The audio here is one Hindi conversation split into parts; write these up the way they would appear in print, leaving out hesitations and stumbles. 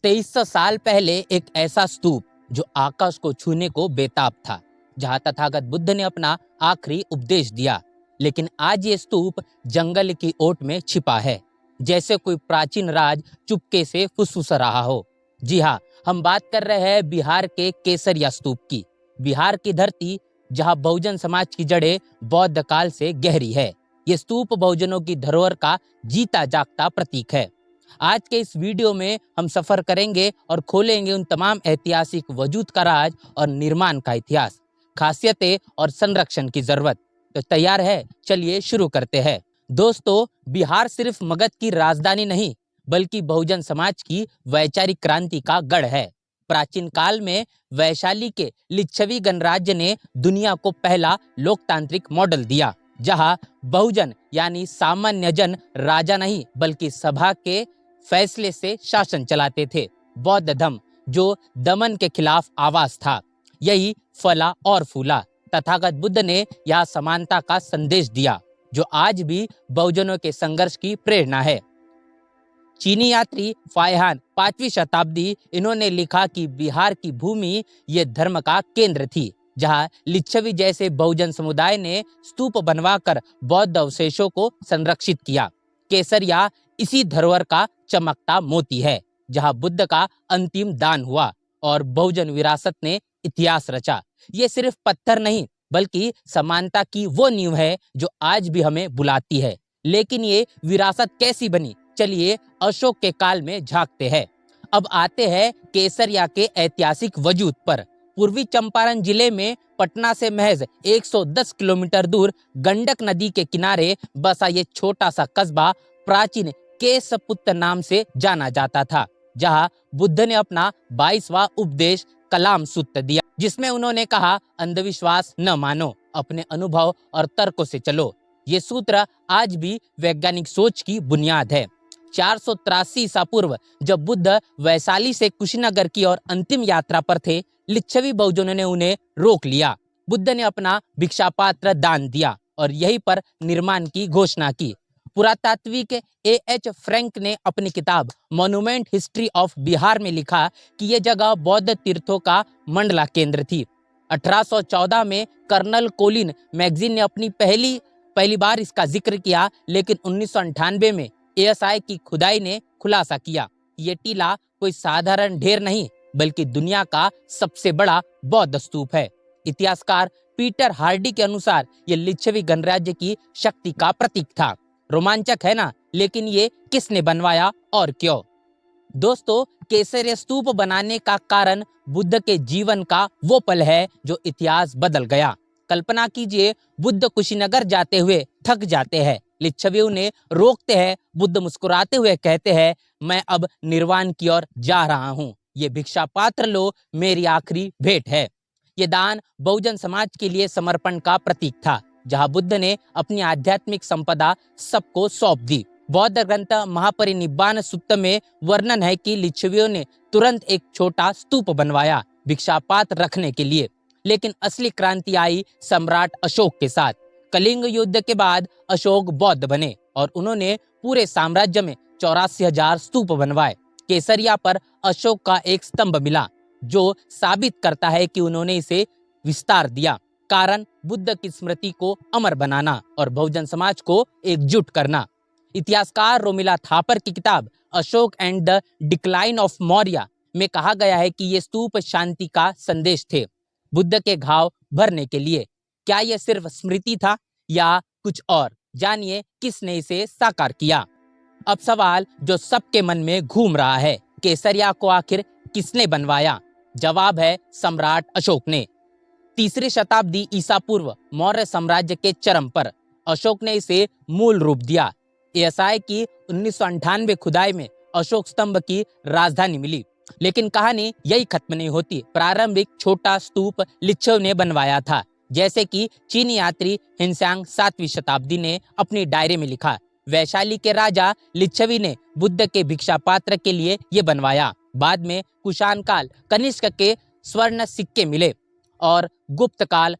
2300 साल पहले एक ऐसा स्तूप जो आकाश को छूने को बेताब था, जहां तथागत बुद्ध ने अपना आखिरी उपदेश दिया। लेकिन आज ये स्तूप जंगल की ओट में छिपा है, जैसे कोई प्राचीन राज चुपके से फुसफुस रहा हो। जी हाँ, हम बात कर रहे हैं बिहार के केसरिया स्तूप की। बिहार की धरती जहां बहुजन समाज की जड़ें बौद्ध काल से गहरी है। ये स्तूप बहुजनों की धरोहर का जीता जागता प्रतीक है। आज के इस वीडियो में हम सफर करेंगे और खोलेंगे उन तमाम ऐतिहासिक वजूद का राज और निर्माण का इतिहास, खासियतें और संरक्षण की जरूरत। तो तैयार है? चलिए शुरू करते हैं। दोस्तों, बिहार सिर्फ मगध की राजधानी नहीं, बल्कि बहुजन समाज की वैचारिक क्रांति का गढ़ है। प्राचीन काल में वैशाली के लिच्छवी गणराज्य ने दुनिया को पहला लोकतांत्रिक मॉडल दिया, जहां बहुजन यानी सामान्य जन राजा नहीं बल्कि सभा के फैसले से शासन चलाते थे। बौद्ध धर्म जो दमन के खिलाफ आवाज था, यही फला और फूला। तथागत बुद्ध ने यह समानता का संदेश दिया, जो आज भी बहुजनों के संघर्ष की प्रेरणा है। चीनी यात्री फायहान 5वीं शताब्दी, इन्होंने लिखा कि बिहार की भूमि ये धर्म का केंद्र थी, जहां लिच्छवी जैसे बहुजन समुदाय ने स्तूप बनवाकर बौद्ध अवशेषों को संरक्षित किया। केसरिया इसी धरोहर का चमकता मोती है, जहां बुद्ध का अंतिम दान हुआ और बहुजन विरासत ने इतिहास रचा। ये सिर्फ पत्थर नहीं, बल्कि समानता की वो नींव है जो आज भी हमें बुलाती है। लेकिन ये विरासत कैसी बनी? चलिए अशोक के काल में झांकते हैं। अब आते हैं केसरिया के ऐतिहासिक वजूद पर। पूर्वी चंपारण जिले में पटना से महज 110 किलोमीटर दूर गंडक नदी के किनारे बसा ये छोटा सा कस्बा प्राचीन केसपुत्र नाम से जाना जाता था, जहां बुद्ध ने अपना 22वां उपदेश कलाम सूत्र दिया, जिसमें उन्होंने कहा, अंधविश्वास न मानो, अपने अनुभव और तर्कों से चलो। ये सूत्र आज भी वैज्ञानिक सोच की बुनियाद है। 483 ईसा पूर्व जब बुद्ध वैशाली से कुशीनगर की ओर अंतिम यात्रा पर थे, लिच्छवी बहुजनों ने उन्हें रोक लिया। बुद्ध ने अपना भिक्षा पात्र दान दिया और यहीं पर निर्माण की घोषणा की। पुरातात्विक A.H. फ्रैंक ने अपनी किताब मॉन्यूमेंट हिस्ट्री ऑफ बिहार में लिखा कि यह जगह बौद्ध तीर्थों का मंडला केंद्र थी। 1814 में कर्नल कोलिन मैगजीन ने अपनी पहली बार इसका जिक्र किया, लेकिन 1998 में ASI की खुदाई ने खुलासा किया कि ये टीला कोई साधारण ढेर नहीं, बल्कि दुनिया का सबसे बड़ा बौद्ध स्तूप है। इतिहासकार पीटर हार्डी के अनुसार ये लिच्छवी गणराज्य की शक्ति का प्रतीक था। रोमांचक है ना? लेकिन ये किसने बनवाया और क्यों? दोस्तों, केसरिया स्तूप बनाने का कारण बुद्ध के जीवन का वो पल है जो इतिहास बदल गया। कल्पना कीजिए, बुद्ध कुशीनगर जाते हुए थक जाते हैं, लिच्छवी उन्हें रोकते हैं। बुद्ध मुस्कुराते हुए कहते हैं, मैं अब निर्वाण की ओर जा रहा हूँ, ये भिक्षा पात्र लो, मेरी आखिरी भेंट है। ये दान बहुजन समाज के लिए समर्पण का प्रतीक था, जहां बुद्ध ने अपनी आध्यात्मिक संपदा सबको सौंप दी। बौद्ध ग्रंथ महापरिनिब्बाण सूत्र में वर्णन है कि लिच्छवियों ने तुरंत एक छोटा स्तूप बनवाया भिक्षा पात्र रखने के लिए। लेकिन असली क्रांति आई सम्राट अशोक के साथ। कलिंग युद्ध के बाद अशोक बौद्ध बने और उन्होंने पूरे साम्राज्य में 84,000 स्तूप बनवाए। केसरिया पर अशोक का एक स्तंभ मिला, जो साबित करता है कि उन्होंने इसे विस्तार दिया। कारण बुद्ध की स्मृति को अमर बनाना और बहुजन समाज को एकजुट करना। इतिहासकार रोमिला थापर की किताब Ashok and the decline of Maurya में कहा गया है कि ये स्तूप शांति का संदेश थे, बुद्ध के घाव भरने के लिए। क्या यह सिर्फ स्मृति था या कुछ और? जानिए किसने इसे साकार किया। अब सवाल जो सबके मन में घूम रहा है, केसरिया को आखिर किसने बनवाया? जवाब है सम्राट अशोक ने। 3री शताब्दी ईसा पूर्व मौर्य साम्राज्य के चरम पर अशोक ने इसे मूल रूप दिया। ASI की 1998 खुदाई में अशोक स्तंभ की राजधानी मिली। लेकिन कहानी यही खत्म नहीं होती। प्रारंभिक छोटा स्तूप लिच्छव ने बनवाया था, जैसे कि चीनी यात्री हिनसांग 7वीं शताब्दी ने अपनी डायरी में लिखा। वैशाली के राजा लिच्छवी ने बुद्ध के भिक्षा पात्र के लिए ये बनवाया। बाद में कुषाण काल कनिष्क के स्वर्ण सिक्के मिले और गुप्त काल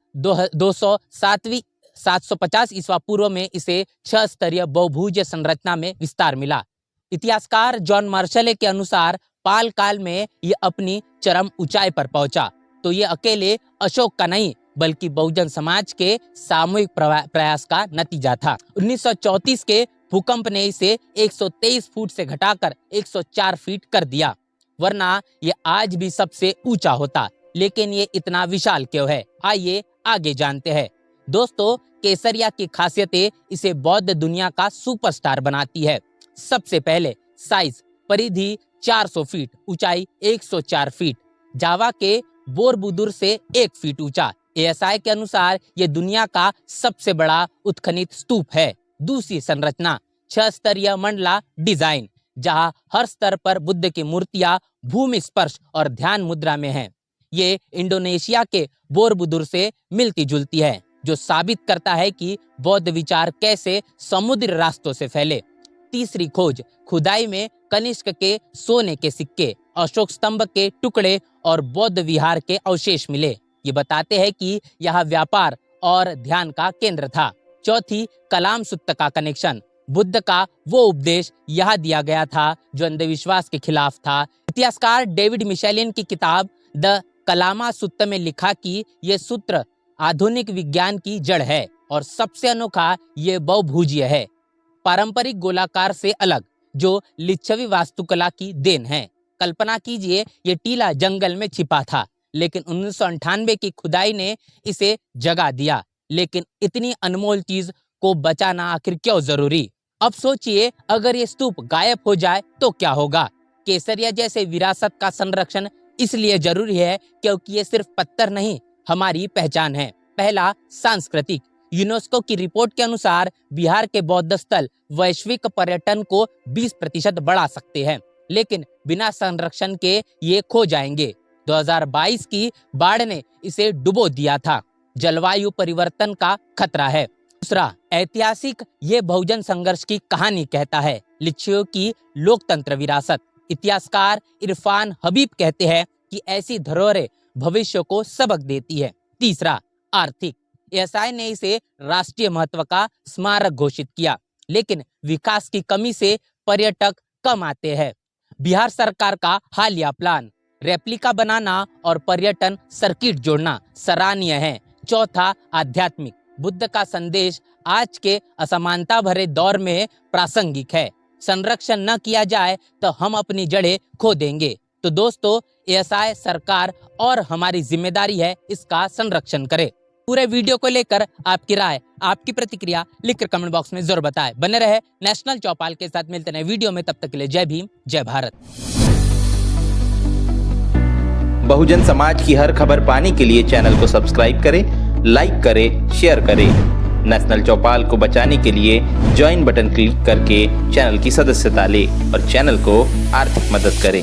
750 ईस्वा पूर्व में इसे 6 स्तरीय बहुभुज संरचना में विस्तार मिला। इतिहासकार जॉन मार्शले के अनुसार पाल काल में ये अपनी चरम ऊंचाई पर पहुंचा तो ये अकेले अशोक का नहीं बल्कि बहुजन समाज के सामूहिक प्रयास का नतीजा था। 1934 के भूकंप ने इसे 123 फुट से घटाकर 104 फीट कर दिया, वरना ये आज भी सबसे ऊंचा होता। लेकिन ये इतना विशाल क्यों है, आइए आगे जानते हैं। दोस्तों, केसरिया की खासियतें इसे बौद्ध दुनिया का सुपरस्टार बनाती है। सबसे पहले साइज, परिधि 400 फीट, ऊंचाई 104 फीट, जावा के बोरबुदुर से 1 फीट ऊंचा। एएसआई के अनुसार ये दुनिया का सबसे बड़ा उत्खनित स्तूप है। दूसरी संरचना, 6 स्तरीय मंडला डिजाइन, जहां हर स्तर पर बुद्ध की मूर्तियां भूमि स्पर्श और ध्यान मुद्रा में हैं। ये इंडोनेशिया के बोरबुदुर से मिलती जुलती है, जो साबित करता है कि बौद्ध विचार कैसे समुद्री रास्तों से फैले। तीसरी खोज, खुदाई में कनिष्क के सोने के सिक्के, अशोक स्तंभ के टुकड़े और बौद्ध विहार के अवशेष मिले। ये बताते हैं कि यह व्यापार और ध्यान का केंद्र था। चौथी, कलाम सूत्र का कनेक्शन, बुद्ध का वो उपदेश यहाँ दिया गया था जो अंधविश्वास के खिलाफ था। इतिहासकार डेविड मिशेलिन की किताब द कलामा सूत्र में लिखा कि ये सूत्र आधुनिक विज्ञान की जड़ है और सबसे अनोखा ये बहुभुजीय है, पारंपरिक गोलाकार से अलग, जो लिच्छवी वास्तुकला की देन है। कल्पना कीजिए, ये टीला जंगल में छिपा था, लेकिन 1998 की खुदाई ने इसे जगा दिया। लेकिन इतनी अनमोल चीज को बचाना आखिर क्यों जरूरी? अब सोचिए, अगर ये स्तूप गायब हो जाए तो क्या होगा? केसरिया जैसे विरासत का संरक्षण इसलिए जरूरी है क्योंकि ये सिर्फ पत्थर नहीं, हमारी पहचान है। पहला, सांस्कृतिक। यूनेस्को की रिपोर्ट के अनुसार बिहार के बौद्ध स्थल वैश्विक पर्यटन को 20% बढ़ा सकते हैं, लेकिन बिना संरक्षण के ये खो जाएंगे। 2022 की बाढ़ ने इसे डुबो दिया था। जलवायु परिवर्तन का खतरा है। दूसरा, ऐतिहासिक, ये बहुजन संघर्ष की कहानी कहता है, लिच्छवियों की लोकतंत्र विरासत। इतिहासकार इरफान हबीब कहते हैं कि ऐसी धरोहरें भविष्य को सबक देती है। तीसरा, आर्थिक। एएसआई ने इसे राष्ट्रीय महत्व का स्मारक घोषित किया, लेकिन विकास की कमी से पर्यटक कम आते हैं। बिहार सरकार का हालिया प्लान, रेप्लिका बनाना और पर्यटन सर्किट जोड़ना सराहनीय है। चौथा, आध्यात्मिक। बुद्ध का संदेश आज के असमानता भरे दौर में प्रासंगिक है। संरक्षण न किया जाए तो हम अपनी जड़ें खो देंगे। तो दोस्तों, एएसआई, सरकार और हमारी जिम्मेदारी है इसका संरक्षण करे। पूरे वीडियो को लेकर आपकी राय, आपकी प्रतिक्रिया लिखकर कमेंट बॉक्स में जरूर बताएं। बने रहे नेशनल चौपाल के साथ, मिलते हैं वीडियो में, तब तक के लिए जय भीम, जय भारत। बहुजन समाज की हर खबर पाने के लिए चैनल को सब्सक्राइब करें, लाइक करें, शेयर करें। नेशनल चौपाल को बचाने के लिए ज्वाइन बटन क्लिक करके चैनल की सदस्यता लें और चैनल को आर्थिक मदद करें।